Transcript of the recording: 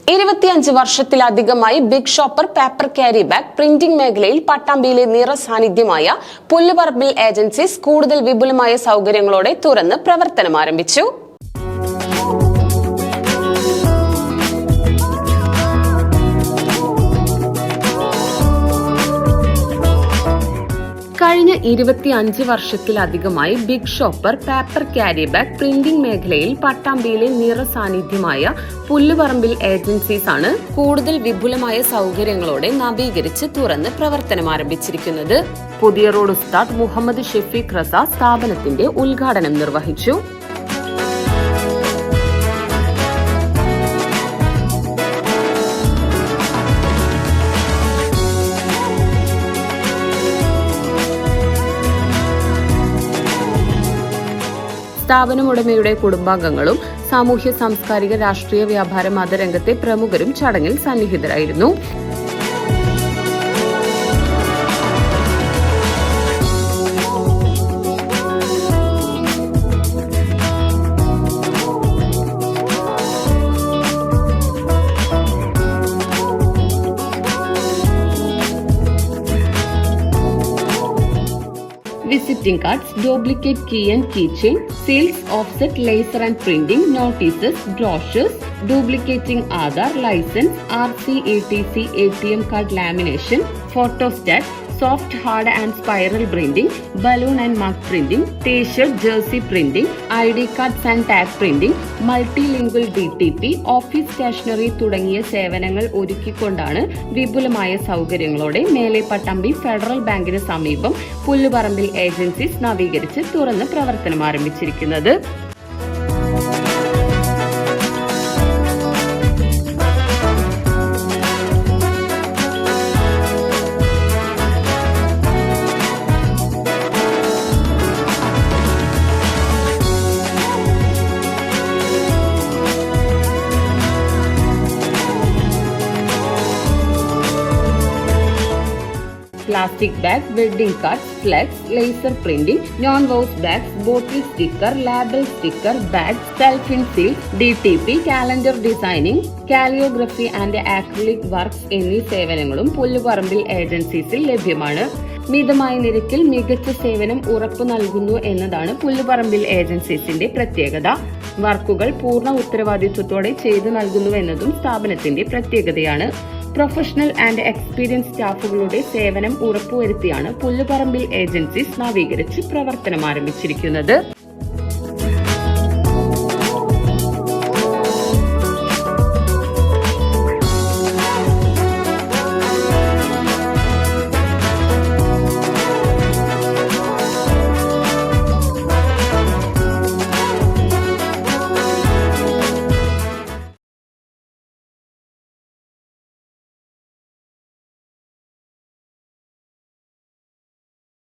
25 വർഷത്തിലധികമായി big shopper paper carry bag printing മേഖലയിൽ പട്ടാമ്പിയിലെ നിറസാന്നിധ്യമായ പുല്ലുപറമ്പിൽ ഏജൻസീസ് കൂടുതൽ വിപുലമായ സൗകര്യങ്ങളോടെ തുറന്ന് പ്രവർത്തനം ആരംഭിച്ചു. കഴിഞ്ഞ 25 വർഷത്തിലധികമായി big shopper paper carry bag printing മേഖലയിൽ പട്ടാമ്പിയിലെ നിറസാന്നിധ്യമായ പുല്ലുപറമ്പിൽ ഏജൻസീസ് ആണ് കൂടുതൽ വിപുലമായ സൗകര്യങ്ങളോടെ നവീകരിച്ച് തുറന്ന് പ്രവർത്തനം ആരംഭിച്ചിരിക്കുന്നത്. പുതിയ റോഡ് ഉസ്താദ് മുഹമ്മദ് ഷെഫീഖ് റസ സ്ഥാപനത്തിന്റെ ഉദ്ഘാടനം നിർവഹിച്ചു. സ്ഥാപനമുടമയുടെ കുടുംബാംഗങ്ങളും സാമൂഹ്യ സാംസ്കാരിക രാഷ്ട്രീയ വ്യാപാര മതരംഗത്തെ പ്രമുഖരും ചടങ്ങിൽ സന്നിഹിതരായിരുന്നു. Visiting cards, duplicate key and keychain, seals, offset, laser and printing, notices, brochures, duplicating Aadhaar, license, RC, ETC, ATM card lamination, photostat, soft, hard and spiral printing, balloon and mug printing, t-shirt, jersey printing, ID cards and tag printing, multilingual DTP, office stationery തുടങ്ങിയ സേവനങ്ങൾ ഒരുക്കിക്കൊണ്ടാണ് വിപുലമായ സൗകര്യങ്ങളോടെ മേലെ Pattambi federal ബാങ്കിന് സമീപം പുല്ലുപറമ്പിൽ agencies നവീകരിച്ച് തുറന്ന് പ്രവർത്തനം ആരംഭിച്ചിരിക്കുന്നത്. Plastic bag, wedding cards, flags, laser printing, non-woven bags, bottle sticker, label sticker, bags, self-in seal, DTP, calendar designing, calligraphy and acrylic works എന്നീ സേവനങ്ങളും പുല്ലുപറമ്പിൽ ഏജൻസീസിൽ ലഭ്യമാണ്. മിതമായ നിരക്കിൽ മികച്ച സേവനം ഉറപ്പു നൽകുന്നു എന്നതാണ് പുല്ലുപറമ്പിൽ ഏജൻസീസിന്റെ പ്രത്യേകത. വർക്കുകൾ പൂർണ്ണ ഉത്തരവാദിത്വത്തോടെ ചെയ്തു നൽകുന്നുവെന്നതും സ്ഥാപനത്തിന്റെ പ്രത്യേകതയാണ്. പ്രൊഫഷണൽ ആൻഡ് എക്സ്പീരിയൻസ് സ്റ്റാഫുകളുടെ സേവനം ഉറപ്പുവരുത്തിയാണ് പുല്ലുപറമ്പിൽ ഏജൻസീസ് നവീകരിച്ച് പ്രവർത്തനം ആരംഭിച്ചിരിക്കുന്നത്.